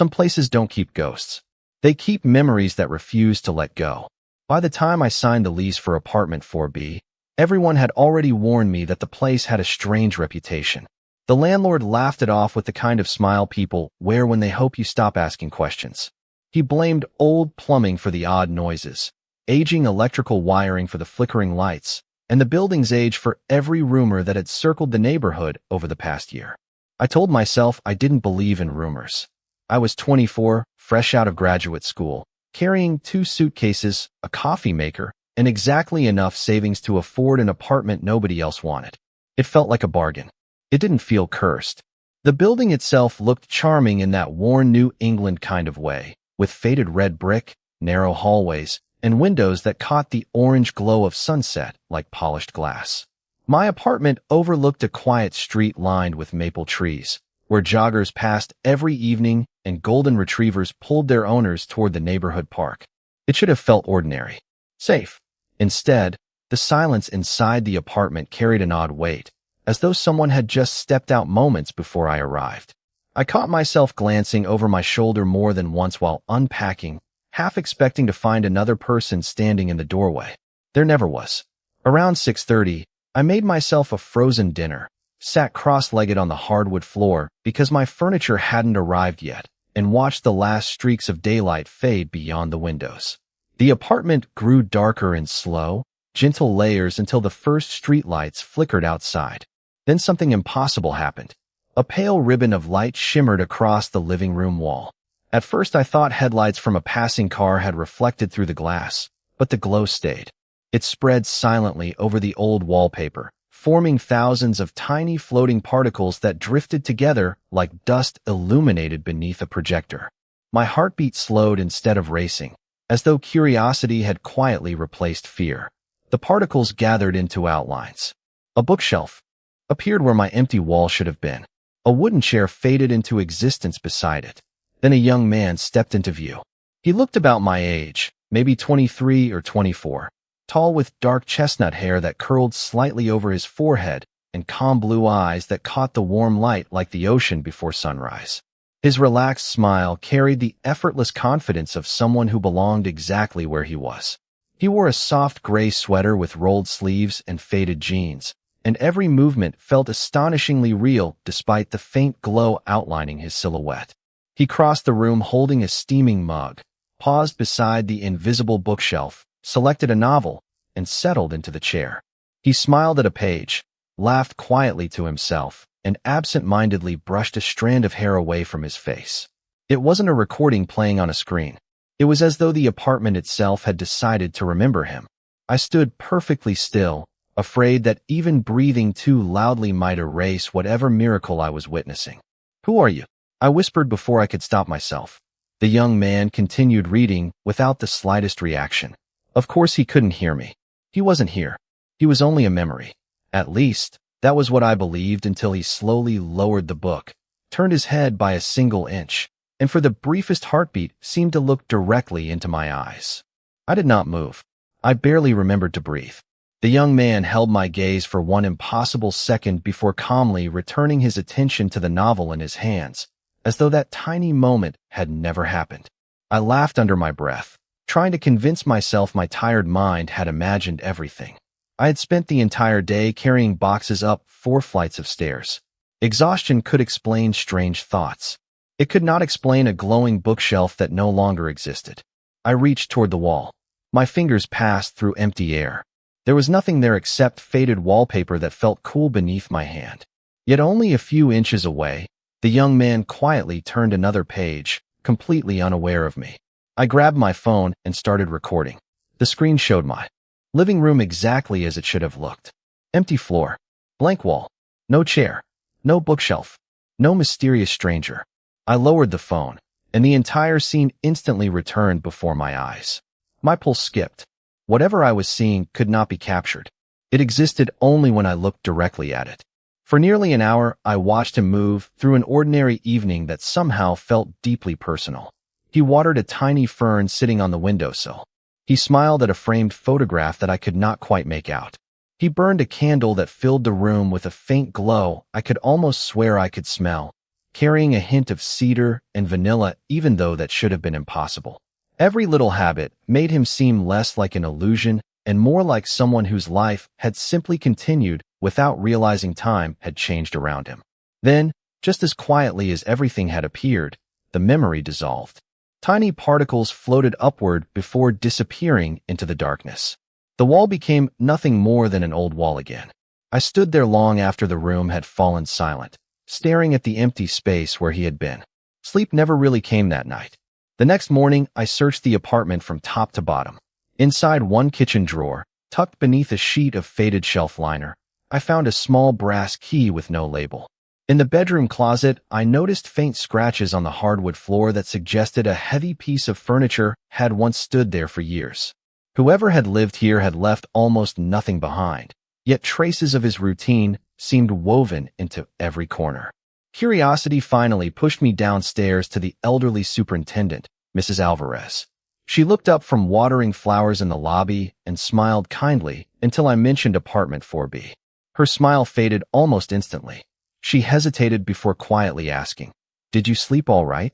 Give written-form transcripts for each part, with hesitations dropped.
Some places don't keep ghosts. They keep memories that refuse to let go. By the time I signed the lease for apartment 4B, everyone had already warned me that the place had a strange reputation. The landlord laughed it off with the kind of smile people wear when they hope you stop asking questions. He blamed old plumbing for the odd noises, aging electrical wiring for the flickering lights, and the building's age for every rumor that had circled the neighborhood over the past year. I told myself I didn't believe in rumors. I was 24, fresh out of graduate school, carrying 2 suitcases, a coffee maker, and exactly enough savings to afford an apartment nobody else wanted. It felt like a bargain. It didn't feel cursed. The building itself looked charming in that worn New England kind of way, with faded red brick, narrow hallways, and windows that caught the orange glow of sunset like polished glass. My apartment overlooked a quiet street lined with maple trees, where joggers passed every evening and golden retrievers pulled their owners toward the neighborhood park. It should have felt ordinary, safe. Instead, the silence inside the apartment carried an odd weight, as though someone had just stepped out moments before I arrived. I caught myself glancing over my shoulder more than once while unpacking, half expecting to find another person standing in the doorway. There never was. Around 6:30, I made myself a frozen dinner, sat cross-legged on the hardwood floor because my furniture hadn't arrived yet, and watched the last streaks of daylight fade beyond the windows. The apartment grew darker in slow, gentle layers until the first streetlights flickered outside. Then something impossible happened. A pale ribbon of light shimmered across the living room wall. At first I thought headlights from a passing car had reflected through the glass, but the glow stayed. It spread silently over the old wallpaper, forming thousands of tiny floating particles that drifted together like dust illuminated beneath a projector. My heartbeat slowed instead of racing, as though curiosity had quietly replaced fear. The particles gathered into outlines. A bookshelf appeared where my empty wall should have been. A wooden chair faded into existence beside it. Then a young man stepped into view. He looked about my age, maybe 23 or 24, tall with dark chestnut hair that curled slightly over his forehead and calm blue eyes that caught the warm light like the ocean before sunrise. His relaxed smile carried the effortless confidence of someone who belonged exactly where he was. He wore a soft gray sweater with rolled sleeves and faded jeans, and every movement felt astonishingly real despite the faint glow outlining his silhouette. He crossed the room holding a steaming mug, paused beside the invisible bookshelf, selected a novel, and settled into the chair. He smiled at a page, laughed quietly to himself, and absent-mindedly brushed a strand of hair away from his face. It wasn't a recording playing on a screen. It was as though the apartment itself had decided to remember him. I stood perfectly still, afraid that even breathing too loudly might erase whatever miracle I was witnessing. "Who are you?" I whispered before I could stop myself. The young man continued reading without the slightest reaction. Of course he couldn't hear me. He wasn't here. He was only a memory. At least, that was what I believed until he slowly lowered the book, turned his head by a single inch, and for the briefest heartbeat seemed to look directly into my eyes. I did not move. I barely remembered to breathe. The young man held my gaze for one impossible second before calmly returning his attention to the novel in his hands, as though that tiny moment had never happened. I laughed under my breath, trying to convince myself my tired mind had imagined everything. I had spent the entire day carrying boxes up 4 flights of stairs. Exhaustion could explain strange thoughts. It could not explain a glowing bookshelf that no longer existed. I reached toward the wall. My fingers passed through empty air. There was nothing there except faded wallpaper that felt cool beneath my hand. Yet only a few inches away, the young man quietly turned another page, completely unaware of me. I grabbed my phone and started recording. The screen showed my living room exactly as it should have looked. Empty floor, blank wall, no chair, no bookshelf, no mysterious stranger. I lowered the phone, and the entire scene instantly returned before my eyes. My pulse skipped. Whatever I was seeing could not be captured. It existed only when I looked directly at it. For nearly an hour, I watched him move through an ordinary evening that somehow felt deeply personal. He watered a tiny fern sitting on the windowsill. He smiled at a framed photograph that I could not quite make out. He burned a candle that filled the room with a faint glow I could almost swear I could smell. carrying a hint of cedar and vanilla even though that should have been impossible. Every little habit made him seem less like an illusion and more like someone whose life had simply continued without realizing time had changed around him. Then, just as quietly as everything had appeared, the memory dissolved. Tiny particles floated upward before disappearing into the darkness. The wall became nothing more than an old wall again. I stood there long after the room had fallen silent, staring at the empty space where he had been. Sleep never really came that night. The next morning, I searched the apartment from top to bottom. Inside one kitchen drawer, tucked beneath a sheet of faded shelf liner, I found a small brass key with no label. In the bedroom closet, I noticed faint scratches on the hardwood floor that suggested a heavy piece of furniture had once stood there for years. Whoever had lived here had left almost nothing behind, yet traces of his routine seemed woven into every corner. Curiosity finally pushed me downstairs to the elderly superintendent, Mrs. Alvarez. She looked up from watering flowers in the lobby and smiled kindly until I mentioned apartment 4B. Her smile faded almost instantly. She hesitated before quietly asking, "Did you sleep all right?"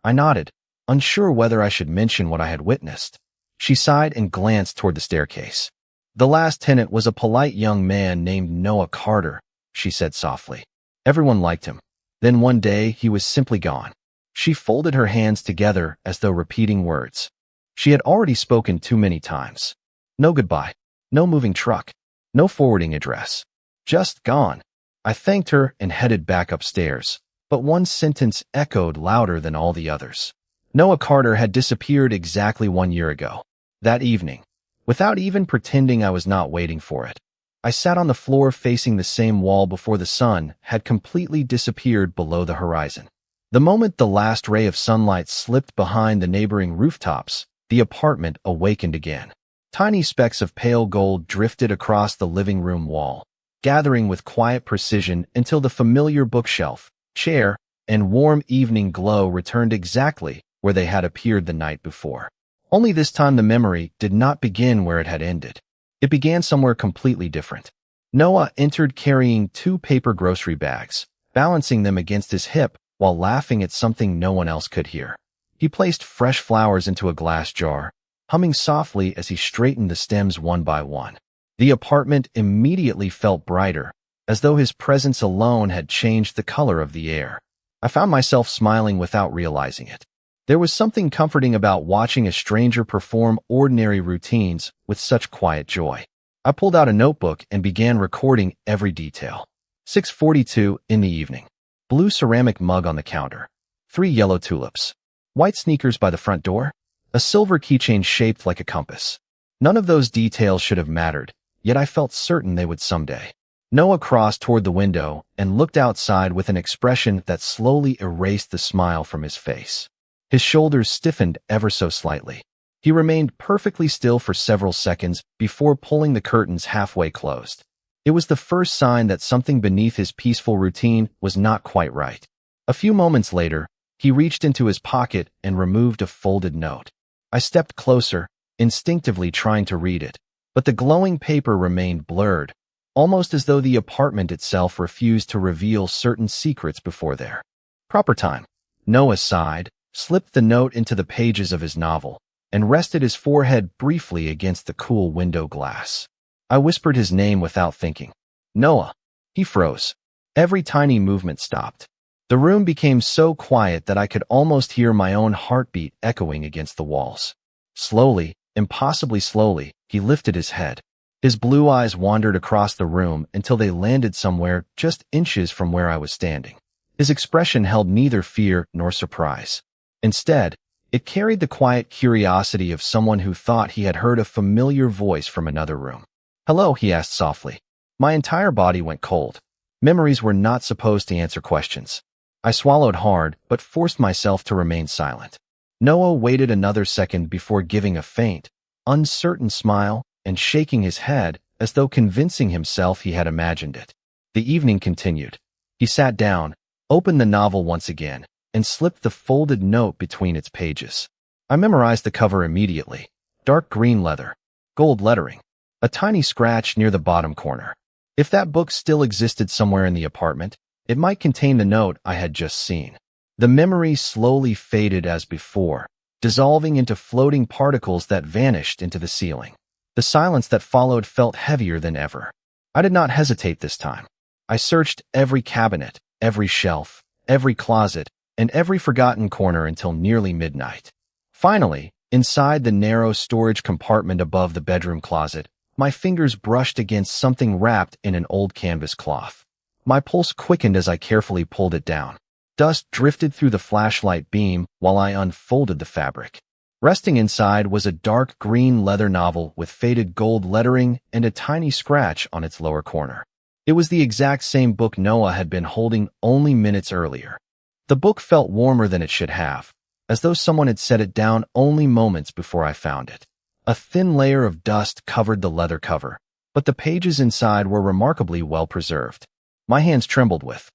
I nodded, unsure whether I should mention what I had witnessed. She sighed and glanced toward the staircase. "The last tenant was a polite young man named Noah Carter," she said softly. "Everyone liked him. Then one day he was simply gone." She folded her hands together as though repeating words. She had already spoken too many times. No goodbye, no moving truck, no forwarding address. Just gone. I thanked her and headed back upstairs, but one sentence echoed louder than all the others. Noah Carter had disappeared exactly 1 year ago. That evening, without even pretending I was not waiting for it, I sat on the floor facing the same wall before the sun had completely disappeared below the horizon. The moment the last ray of sunlight slipped behind the neighboring rooftops, the apartment awakened again. Tiny specks of pale gold drifted across the living room wall, gathering with quiet precision until the familiar bookshelf, chair, and warm evening glow returned exactly where they had appeared the night before. Only this time the memory did not begin where it had ended. It began somewhere completely different. Noah entered carrying 2 paper grocery bags, balancing them against his hip while laughing at something no one else could hear. He placed fresh flowers into a glass jar, humming softly as he straightened the stems one by one. The apartment immediately felt brighter, as though his presence alone had changed the color of the air. I found myself smiling without realizing it. There was something comforting about watching a stranger perform ordinary routines with such quiet joy. I pulled out a notebook and began recording every detail. 6:42 in the evening. Blue ceramic mug on the counter. 3 yellow tulips. White sneakers by the front door. A silver keychain shaped like a compass. None of those details should have mattered, yet I felt certain they would someday. Noah crossed toward the window and looked outside with an expression that slowly erased the smile from his face. His shoulders stiffened ever so slightly. He remained perfectly still for several seconds before pulling the curtains halfway closed. It was the first sign that something beneath his peaceful routine was not quite right. A few moments later, he reached into his pocket and removed a folded note. I stepped closer, instinctively trying to read it, but the glowing paper remained blurred, almost as though the apartment itself refused to reveal certain secrets before their proper time. Noah sighed, slipped the note into the pages of his novel, and rested his forehead briefly against the cool window glass. I whispered his name without thinking. "Noah." He froze. Every tiny movement stopped. The room became so quiet that I could almost hear my own heartbeat echoing against the walls. Slowly, impossibly slowly, he lifted his head. His blue eyes wandered across the room until they landed somewhere just inches from where I was standing. His expression held neither fear nor surprise. Instead, it carried the quiet curiosity of someone who thought he had heard a familiar voice from another room. "Hello," he asked softly. My entire body went cold. Memories were not supposed to answer questions. I swallowed hard, but forced myself to remain silent. Noah waited another second before giving a faint, uncertain smile and shaking his head as though convincing himself he had imagined it. The evening continued. He sat down, opened the novel once again, and slipped the folded note between its pages. I memorized the cover immediately. Dark green leather, gold lettering, a tiny scratch near the bottom corner. If that book still existed somewhere in the apartment, It might contain the note I had just seen. The memory slowly faded as before, dissolving into floating particles that vanished into the ceiling. The silence that followed felt heavier than ever. I did not hesitate this time. I searched every cabinet, every shelf, every closet, and every forgotten corner until nearly midnight. Finally, inside the narrow storage compartment above the bedroom closet, my fingers brushed against something wrapped in an old canvas cloth. My pulse quickened as I carefully pulled it down. Dust drifted through the flashlight beam while I unfolded the fabric. Resting inside was a dark green leather novel with faded gold lettering and a tiny scratch on its lower corner. It was the exact same book Noah had been holding only minutes earlier. The book felt warmer than it should have, as though someone had set it down only moments before I found it. A thin layer of dust covered the leather cover, but the pages inside were remarkably well preserved. My hands trembled with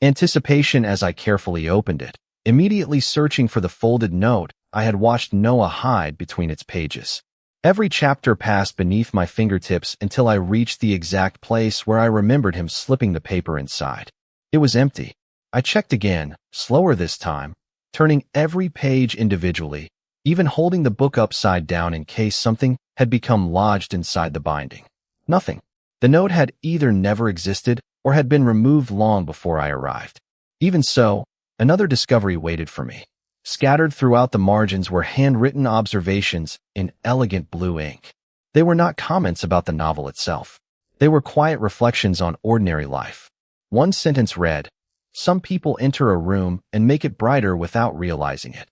anticipation as I carefully opened it, immediately searching for the folded note I had watched Noah hide between its pages. Every chapter passed beneath my fingertips until I reached the exact place where I remembered him slipping the paper inside. It was empty. I checked again, slower this time, turning every page individually, even holding the book upside down in case something had become lodged inside the binding. Nothing. The note had either never existed or had been removed long before I arrived. Even so, another discovery waited for me. Scattered throughout the margins were handwritten observations in elegant blue ink. They were not comments about the novel itself. They were quiet reflections on ordinary life. One sentence read, "Some people enter a room and make it brighter without realizing it."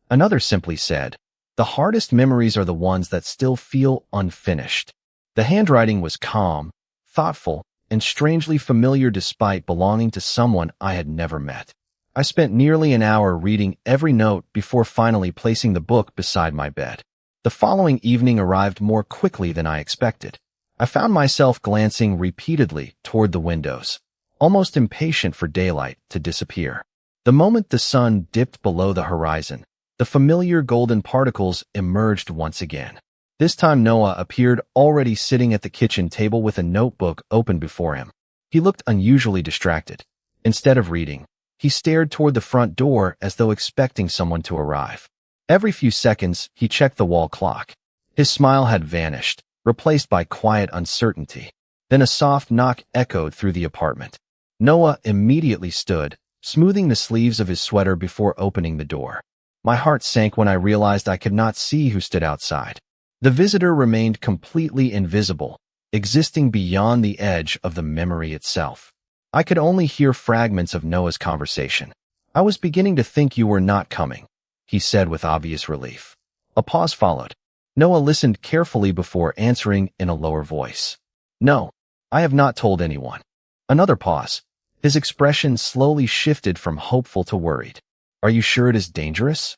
Another simply said, "The hardest memories are the ones that still feel unfinished." The handwriting was calm, thoughtful, and strangely familiar despite belonging to someone I had never met. I spent nearly an hour reading every note before finally placing the book beside my bed. The following evening arrived more quickly than I expected. I found myself glancing repeatedly toward the windows, almost impatient for daylight to disappear. The moment the sun dipped below the horizon, the familiar golden particles emerged once again. This time Noah appeared already sitting at the kitchen table with a notebook open before him. He looked unusually distracted. Instead of reading, he stared toward the front door as though expecting someone to arrive. Every few seconds, he checked the wall clock. His smile had vanished, replaced by quiet uncertainty. Then a soft knock echoed through the apartment. Noah immediately stood, smoothing the sleeves of his sweater before opening the door. My heart sank when I realized I could not see who stood outside. The visitor remained completely invisible, existing beyond the edge of the memory itself. I could only hear fragments of Noah's conversation. "I was beginning to think you were not coming," he said with obvious relief. A pause followed. Noah listened carefully before answering in a lower voice. "No, I have not told anyone." Another pause. His expression slowly shifted from hopeful to worried. "Are you sure it is dangerous?"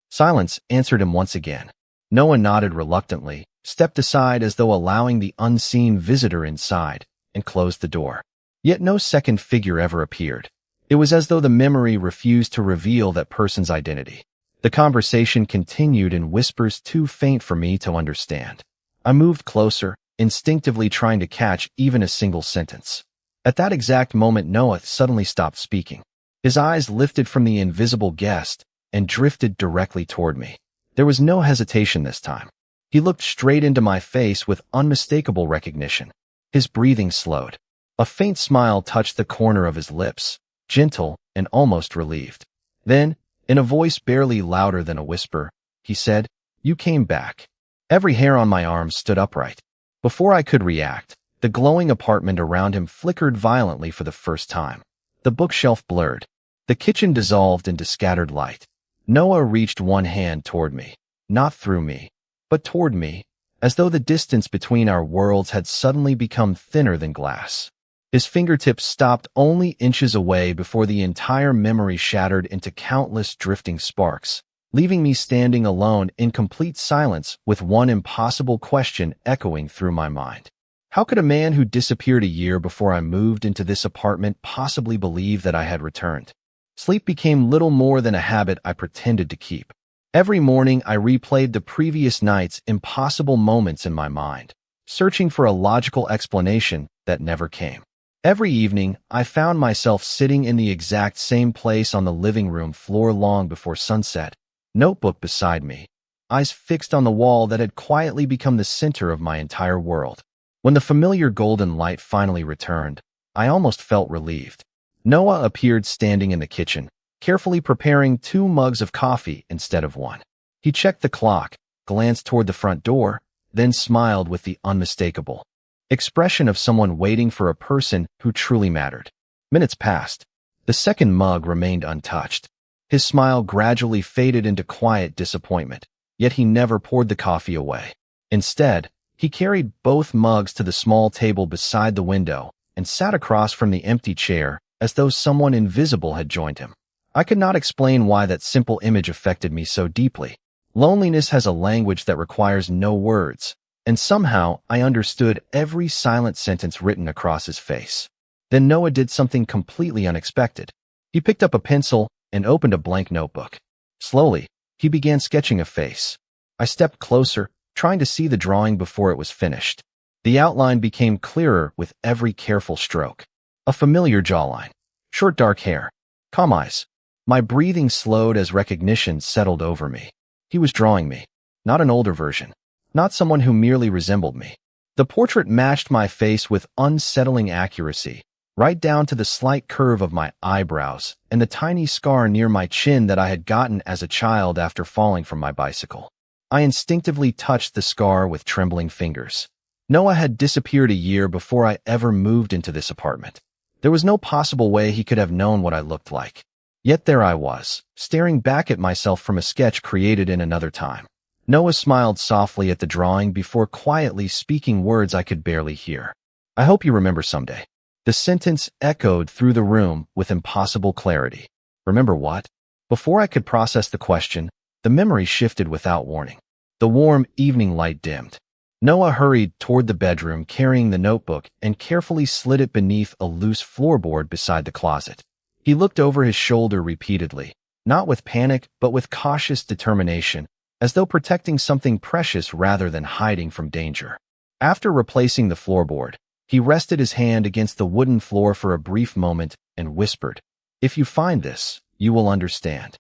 Silence answered him once again. Noah nodded reluctantly, stepped aside as though allowing the unseen visitor inside, and closed the door. Yet no second figure ever appeared. It was as though the memory refused to reveal that person's identity. The conversation continued in whispers too faint for me to understand. I moved closer, instinctively trying to catch even a single sentence. At that exact moment, Noah suddenly stopped speaking. His eyes lifted from the invisible guest and drifted directly toward me. There was no hesitation this time. He looked straight into my face with unmistakable recognition. His breathing slowed. A faint smile touched the corner of his lips, gentle and almost relieved. Then, in a voice barely louder than a whisper, he said, "You came back." Every hair on my arm stood upright. Before I could react, the glowing apartment around him flickered violently for the first time. The bookshelf blurred. The kitchen dissolved into scattered light. Noah reached one hand toward me, not through me, but toward me, as though the distance between our worlds had suddenly become thinner than glass. His fingertips stopped only inches away before the entire memory shattered into countless drifting sparks, leaving me standing alone in complete silence with one impossible question echoing through my mind. How could a man who disappeared a year before I moved into this apartment possibly believe that I had returned? Sleep became little more than a habit I pretended to keep. Every morning I replayed the previous night's impossible moments in my mind, searching for a logical explanation that never came. Every evening, I found myself sitting in the exact same place on the living room floor long before sunset, notebook beside me, eyes fixed on the wall that had quietly become the center of my entire world. When the familiar golden light finally returned, I almost felt relieved. Noah appeared standing in the kitchen, carefully preparing 2 mugs of coffee instead of 1. He checked the clock, glanced toward the front door, then smiled with the unmistakable expression of someone waiting for a person who truly mattered. Minutes passed. The second mug remained untouched. His smile gradually faded into quiet disappointment, yet he never poured the coffee away. Instead, he carried both mugs to the small table beside the window and sat across from the empty chair as though someone invisible had joined him. I could not explain why that simple image affected me so deeply. Loneliness has a language that requires no words, and somehow I understood every silent sentence written across his face. Then Noah did something completely unexpected. He picked up a pencil and opened a blank notebook. Slowly, he began sketching a face. I stepped closer, trying to see the drawing before it was finished. The outline became clearer with every careful stroke. A familiar jawline, short dark hair, calm eyes. My breathing slowed as recognition settled over me. He was drawing me, not an older version, not someone who merely resembled me. The portrait matched my face with unsettling accuracy, right down to the slight curve of my eyebrows and the tiny scar near my chin that I had gotten as a child after falling from my bicycle. I instinctively touched the scar with trembling fingers. Noah had disappeared a year before I ever moved into this apartment. There was no possible way he could have known what I looked like. Yet there I was, staring back at myself from a sketch created in another time. Noah smiled softly at the drawing before quietly speaking words I could barely hear. "I hope you remember someday." The sentence echoed through the room with impossible clarity. Remember what? Before I could process the question, the memory shifted without warning. The warm evening light dimmed. Noah hurried toward the bedroom carrying the notebook and carefully slid it beneath a loose floorboard beside the closet. He looked over his shoulder repeatedly, not with panic but with cautious determination, as though protecting something precious rather than hiding from danger. After replacing the floorboard, he rested his hand against the wooden floor for a brief moment and whispered, "If you find this, you will understand."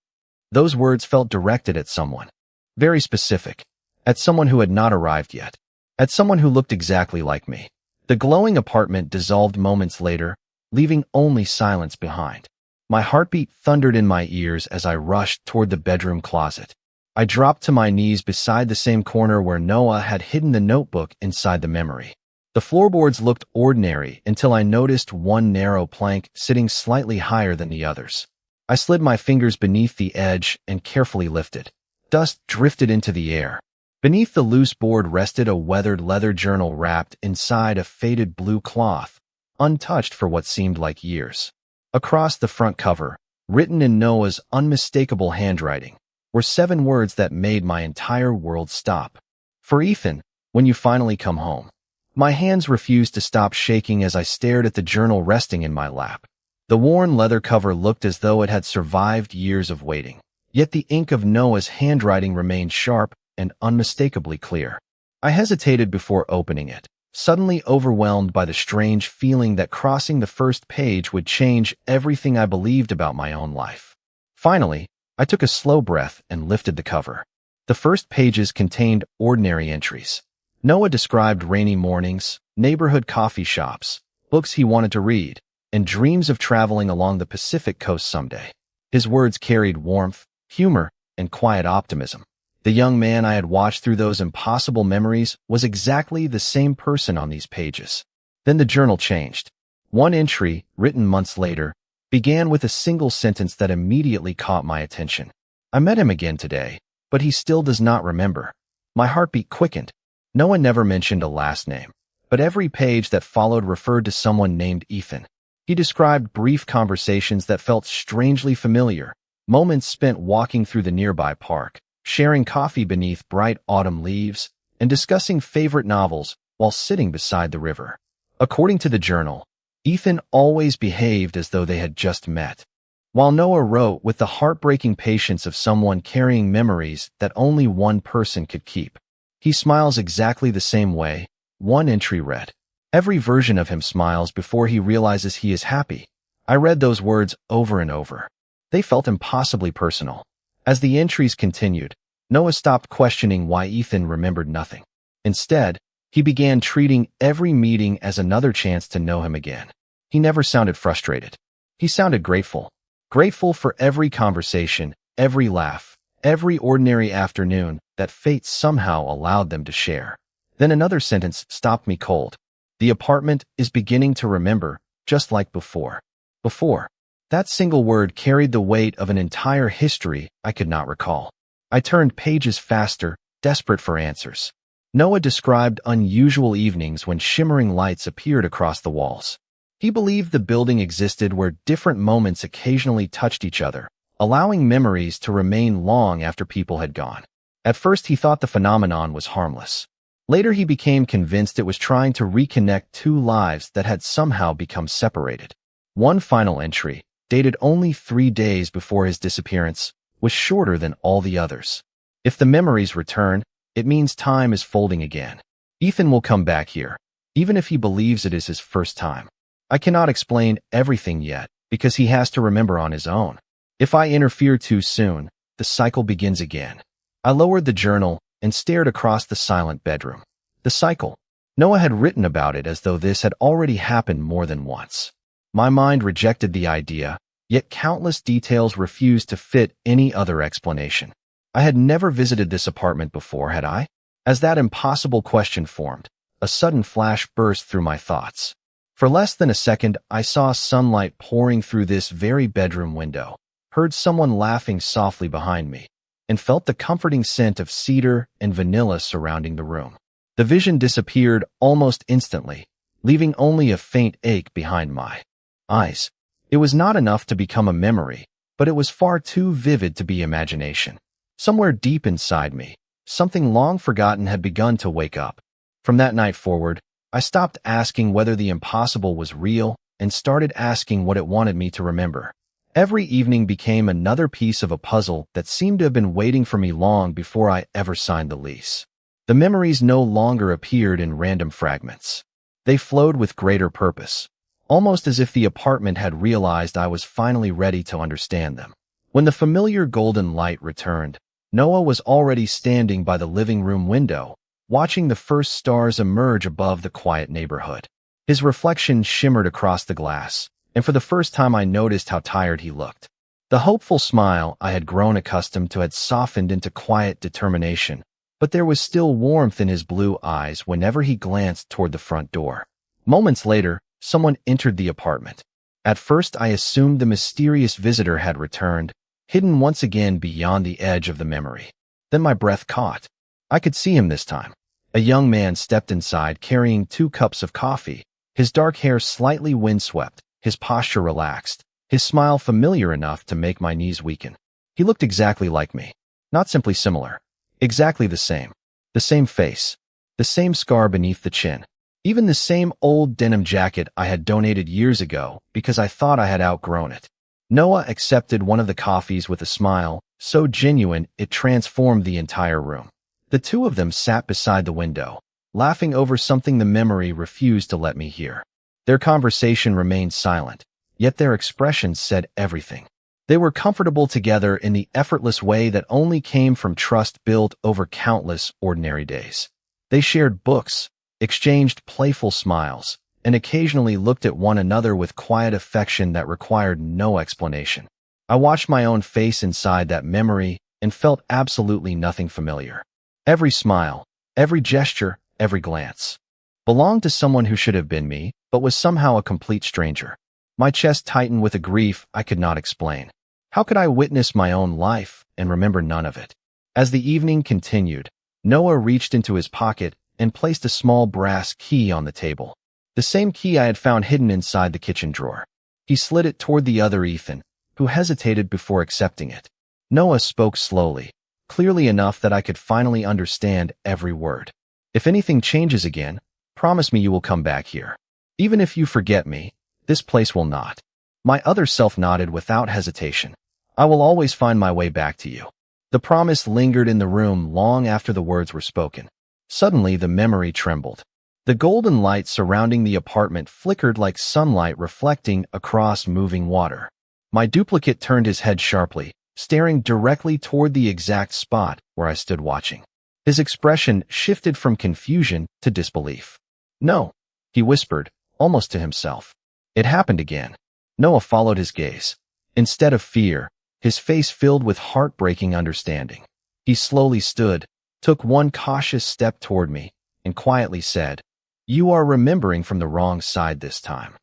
Those words felt directed at someone. Very specific. At someone who had not arrived yet. At someone who looked exactly like me. The glowing apartment dissolved moments later, leaving only silence behind. My heartbeat thundered in my ears as I rushed toward the bedroom closet. I dropped to my knees beside the same corner where Noah had hidden the notebook inside the memory. The floorboards looked ordinary until I noticed one narrow plank sitting slightly higher than the others. I slid my fingers beneath the edge and carefully lifted. Dust drifted into the air. Beneath the loose board rested a weathered leather journal wrapped inside a faded blue cloth, untouched for what seemed like years. Across the front cover, written in Noah's unmistakable handwriting, were 7 words that made my entire world stop. "For Ethan, when you finally come home." My hands refused to stop shaking as I stared at the journal resting in my lap. The worn leather cover looked as though it had survived years of waiting. Yet the ink of Noah's handwriting remained sharp and unmistakably clear. I hesitated before opening it, suddenly overwhelmed by the strange feeling that crossing the first page would change everything I believed about my own life. Finally, I took a slow breath and lifted the cover. The first pages contained ordinary entries. Noah described rainy mornings, neighborhood coffee shops, books he wanted to read, and dreams of traveling along the Pacific coast someday. His words carried warmth, humor, and quiet optimism. The young man I had watched through those impossible memories was exactly the same person on these pages. Then the journal changed. One entry, written months later, began with a single sentence that immediately caught my attention. "I met him again today, but he still does not remember." My heartbeat quickened. Noah never mentioned a last name, but every page that followed referred to someone named Ethan. He described brief conversations that felt strangely familiar, moments spent walking through the nearby park, sharing coffee beneath bright autumn leaves, and discussing favorite novels while sitting beside the river. According to the journal, Ethan always behaved as though they had just met, while Noah wrote with the heartbreaking patience of someone carrying memories that only one person could keep. "He smiles exactly the same way," one entry read. Every version of him smiles before he realizes he is happy. I read those words over and over. They felt impossibly personal. As the entries continued, Noah stopped questioning why Ethan remembered nothing. Instead, he began treating every meeting as another chance to know him again. He never sounded frustrated. He sounded grateful. Grateful for every conversation, every laugh, every ordinary afternoon that fate somehow allowed them to share. Then another sentence stopped me cold. The apartment is beginning to remember, just like before. Before. That single word carried the weight of an entire history I could not recall. I turned pages faster, desperate for answers. Noah described unusual evenings when shimmering lights appeared across the walls. He believed the building existed where different moments occasionally touched each other, allowing memories to remain long after people had gone. At first he thought the phenomenon was harmless. Later he became convinced it was trying to reconnect two lives that had somehow become separated. One final entry, dated only 3 days before his disappearance, was shorter than all the others. If the memories return, it means time is folding again. Ethan will come back here, even if he believes it is his first time. I cannot explain everything yet, because he has to remember on his own. If I interfere too soon, the cycle begins again. I lowered the journal and stared across the silent bedroom. The cycle. Noah had written about it as though this had already happened more than once. My mind rejected the idea, yet countless details refused to fit any other explanation. I had never visited this apartment before, had I? As that impossible question formed, a sudden flash burst through my thoughts. For less than a second, I saw sunlight pouring through this very bedroom window, heard someone laughing softly behind me, and felt the comforting scent of cedar and vanilla surrounding the room. The vision disappeared almost instantly, leaving only a faint ache behind my eyes. It was not enough to become a memory, but it was far too vivid to be imagination. Somewhere deep inside me, something long forgotten had begun to wake up. From that night forward, I stopped asking whether the impossible was real and started asking what it wanted me to remember. Every evening became another piece of a puzzle that seemed to have been waiting for me long before I ever signed the lease. The memories no longer appeared in random fragments. They flowed with greater purpose, almost as if the apartment had realized I was finally ready to understand them. When the familiar golden light returned, Noah was already standing by the living room window, watching the first stars emerge above the quiet neighborhood. His reflection shimmered across the glass, and for the first time I noticed how tired he looked. The hopeful smile I had grown accustomed to had softened into quiet determination, but there was still warmth in his blue eyes whenever he glanced toward the front door. Moments later, someone entered the apartment. At first I assumed the mysterious visitor had returned, hidden once again beyond the edge of the memory. Then my breath caught. I could see him this time. A young man stepped inside carrying 2 cups of coffee, his dark hair slightly windswept, his posture relaxed, his smile familiar enough to make my knees weaken. He looked exactly like me. Not simply similar. Exactly the same. The same face. The same scar beneath the chin. Even the same old denim jacket I had donated years ago because I thought I had outgrown it. Noah accepted one of the coffees with a smile, so genuine it transformed the entire room. The two of them sat beside the window, laughing over something the memory refused to let me hear. Their conversation remained silent, yet their expressions said everything. They were comfortable together in the effortless way that only came from trust built over countless ordinary days. They shared books, exchanged playful smiles, and occasionally looked at one another with quiet affection that required no explanation. I watched my own face inside that memory and felt absolutely nothing familiar. Every smile, every gesture, every glance belonged to someone who should have been me, but was somehow a complete stranger. My chest tightened with a grief I could not explain. How could I witness my own life and remember none of it? As the evening continued, Noah reached into his pocket and placed a small brass key on the table. The same key I had found hidden inside the kitchen drawer. He slid it toward the other Ethan, who hesitated before accepting it. Noah spoke slowly, clearly enough that I could finally understand every word. If anything changes again, promise me you will come back here. Even if you forget me, this place will not. My other self nodded without hesitation. I will always find my way back to you. The promise lingered in the room long after the words were spoken. Suddenly the memory trembled. The golden light surrounding the apartment flickered like sunlight reflecting across moving water. My duplicate turned his head sharply, staring directly toward the exact spot where I stood watching. His expression shifted from confusion to disbelief. "No," he whispered, almost to himself. It happened again. Noah followed his gaze. Instead of fear, his face filled with heartbreaking understanding. He slowly stood, took one cautious step toward me, and quietly said, "You are remembering from the wrong side this time."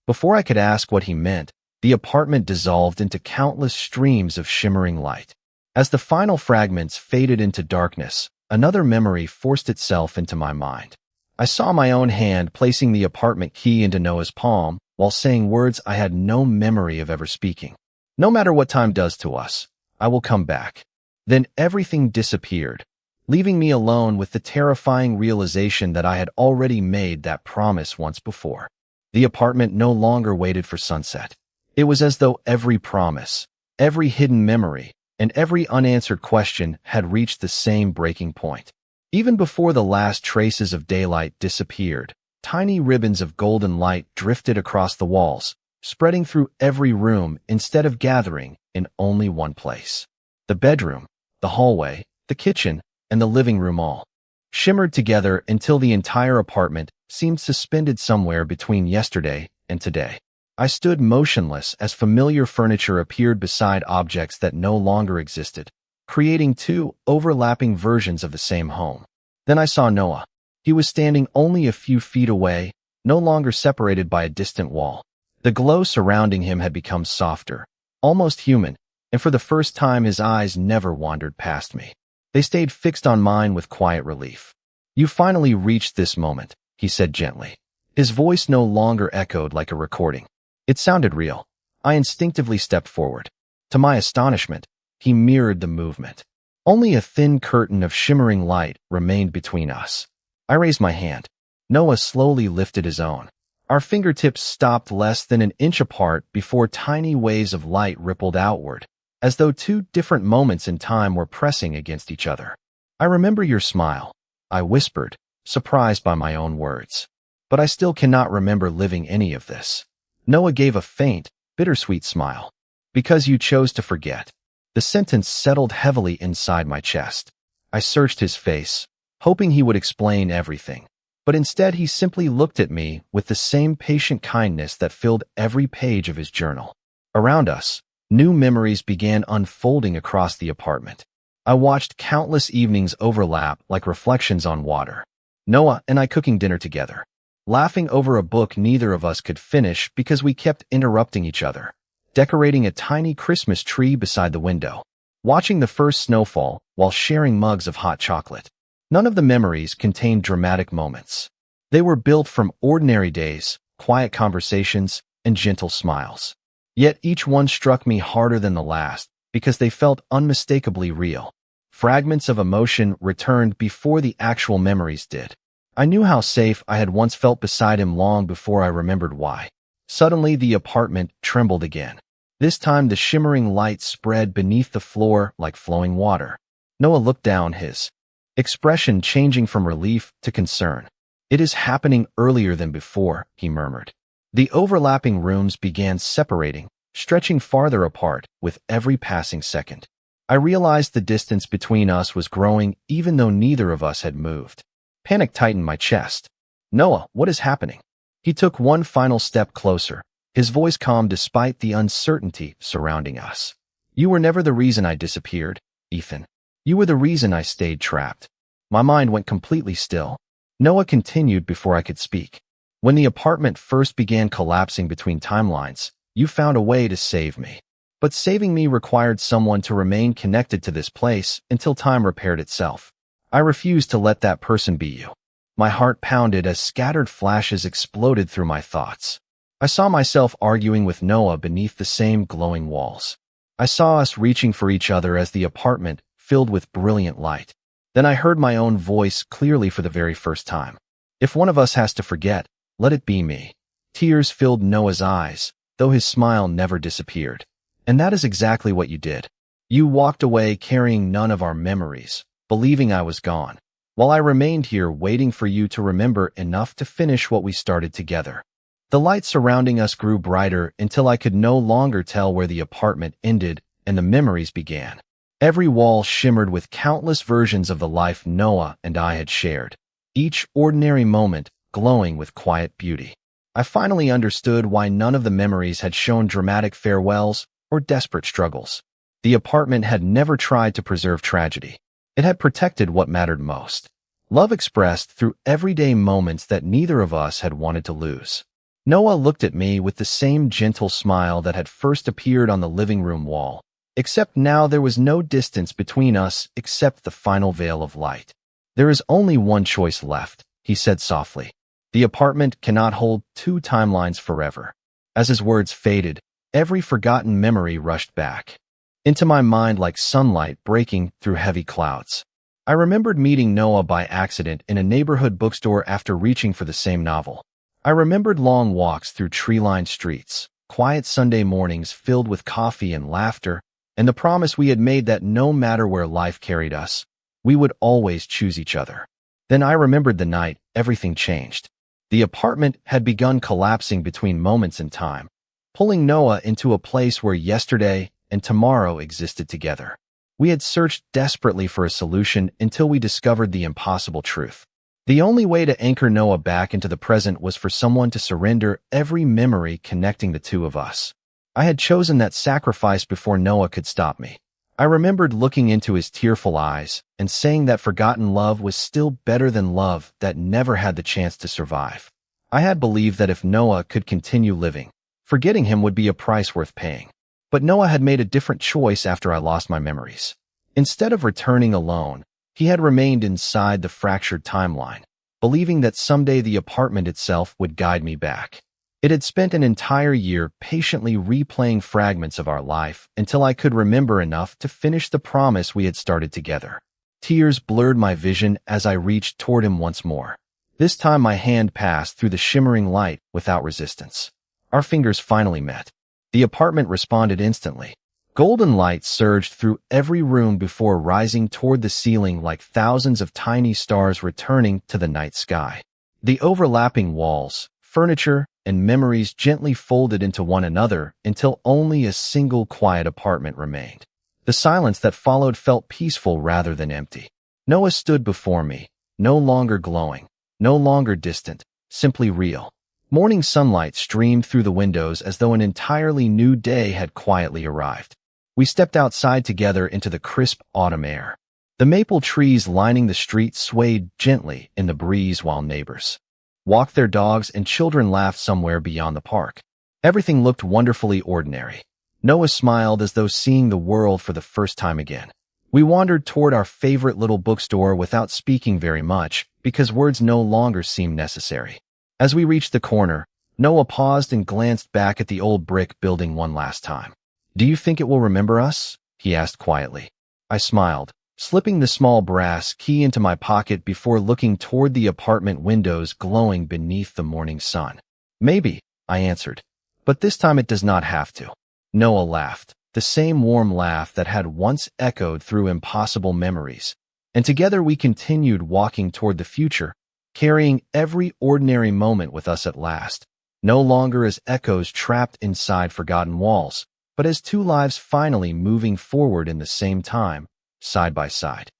Before I could ask what he meant, the apartment dissolved into countless streams of shimmering light. As the final fragments faded into darkness, another memory forced itself into my mind. I saw my own hand placing the apartment key into Noah's palm while saying words I had no memory of ever speaking. "No matter what time does to us, I will come back." Then everything disappeared, leaving me alone with the terrifying realization that I had already made that promise once before. The apartment no longer waited for sunset. It was as though every promise, every hidden memory, and every unanswered question had reached the same breaking point. Even before the last traces of daylight disappeared, tiny ribbons of golden light drifted across the walls, spreading through every room instead of gathering in only one place. The bedroom, the hallway, the kitchen, and the living room all shimmered together until the entire apartment seemed suspended somewhere between yesterday and today. I stood motionless as familiar furniture appeared beside objects that no longer existed, creating two overlapping versions of the same home. Then I saw Noah. He was standing only a few feet away, no longer separated by a distant wall. The glow surrounding him had become softer, almost human, and for the first time his eyes never wandered past me. They stayed fixed on mine with quiet relief. "You finally reached this moment," he said gently. His voice no longer echoed like a recording. It sounded real. I instinctively stepped forward. To my astonishment, he mirrored the movement. Only a thin curtain of shimmering light remained between us. I raised my hand. Noah slowly lifted his own. Our fingertips stopped less than an inch apart before tiny waves of light rippled outward, as though two different moments in time were pressing against each other. "I remember your smile," I whispered, surprised by my own words. "But I still cannot remember living any of this." Noah gave a faint, bittersweet smile. "Because you chose to forget." The sentence settled heavily inside my chest. I searched his face, hoping he would explain everything. But instead he simply looked at me with the same patient kindness that filled every page of his journal. Around us, new memories began unfolding across the apartment. I watched countless evenings overlap like reflections on water. Noah and I cooking dinner together, laughing over a book neither of us could finish because we kept interrupting each other, decorating a tiny Christmas tree beside the window, watching the first snowfall while sharing mugs of hot chocolate. None of the memories contained dramatic moments. They were built from ordinary days, quiet conversations, and gentle smiles. Yet each one struck me harder than the last because they felt unmistakably real. Fragments of emotion returned before the actual memories did. I knew how safe I had once felt beside him long before I remembered why. Suddenly the apartment trembled again. This time the shimmering light spread beneath the floor like flowing water. Noah looked down, his expression changing from relief to concern. "It is happening earlier than before," he murmured. The overlapping rooms began separating, stretching farther apart with every passing second. I realized the distance between us was growing even though neither of us had moved. Panic tightened my chest. "Noah, what is happening?" He took one final step closer, his voice calm despite the uncertainty surrounding us. "You were never the reason I disappeared, Ethan. You were the reason I stayed trapped." My mind went completely still. Noah continued before I could speak. "When the apartment first began collapsing between timelines, you found a way to save me. But saving me required someone to remain connected to this place until time repaired itself. I refused to let that person be you." My heart pounded as scattered flashes exploded through my thoughts. I saw myself arguing with Noah beneath the same glowing walls. I saw us reaching for each other as the apartment filled with brilliant light. Then I heard my own voice clearly for the very first time. "If one of us has to forget, let it be me." Tears filled Noah's eyes, though his smile never disappeared. "And that is exactly what you did. You walked away carrying none of our memories, believing I was gone. while I remained here waiting for you to remember enough to finish what we started together. The light surrounding us grew brighter until I could no longer tell where the apartment ended and the memories began. Every wall shimmered with countless versions of the life Noah and I had shared, each ordinary moment glowing with quiet beauty. I finally understood why none of the memories had shown dramatic farewells or desperate struggles. The apartment had never tried to preserve tragedy. It had protected what mattered most. Love expressed through everyday moments that neither of us had wanted to lose. Noah looked at me with the same gentle smile that had first appeared on the living room wall, except now there was no distance between us except the final veil of light. There is only one choice left, he said softly. The apartment cannot hold two timelines forever. As his words faded, every forgotten memory rushed back into my mind like sunlight breaking through heavy clouds. I remembered meeting Noah by accident in a neighborhood bookstore after reaching for the same novel. I remembered long walks through tree-lined streets, quiet Sunday mornings filled with coffee and laughter, and the promise we had made that no matter where life carried us, we would always choose each other. Then I remembered the night everything changed. The apartment had begun collapsing between moments in time, pulling Noah into a place where yesterday and tomorrow existed together. We had searched desperately for a solution until we discovered the impossible truth. The only way to anchor Noah back into the present was for someone to surrender every memory connecting the two of us. I had chosen that sacrifice before Noah could stop me. I remembered looking into his tearful eyes and saying that forgotten love was still better than love that never had the chance to survive. I had believed that if Noah could continue living, forgetting him would be a price worth paying. But Noah had made a different choice after I lost my memories. Instead of returning alone, he had remained inside the fractured timeline, believing that someday the apartment itself would guide me back. It had spent an entire year patiently replaying fragments of our life until I could remember enough to finish the promise we had started together. Tears blurred my vision as I reached toward him once more. This time my hand passed through the shimmering light without resistance. Our fingers finally met. The apartment responded instantly. Golden light surged through every room before rising toward the ceiling like thousands of tiny stars returning to the night sky. The overlapping walls, furniture, and memories gently folded into one another until only a single quiet apartment remained. The silence that followed felt peaceful rather than empty. Noah stood before me, no longer glowing, no longer distant, simply real. Morning sunlight streamed through the windows as though an entirely new day had quietly arrived. We stepped outside together into the crisp autumn air. The maple trees lining the street swayed gently in the breeze while neighbors walked their dogs and children laughed somewhere beyond the park. Everything looked wonderfully ordinary. Noah smiled as though seeing the world for the first time again. We wandered toward our favorite little bookstore without speaking very much because words no longer seemed necessary. As we reached the corner, Noah paused and glanced back at the old brick building one last time. "Do you think it will remember us?" he asked quietly. I smiled, slipping the small brass key into my pocket before looking toward the apartment windows glowing beneath the morning sun. "Maybe," I answered, "but this time it does not have to." Noah laughed, the same warm laugh that had once echoed through impossible memories, and together we continued walking toward the future, carrying every ordinary moment with us at last, no longer as echoes trapped inside forgotten walls, but as two lives finally moving forward in the same time, side by side.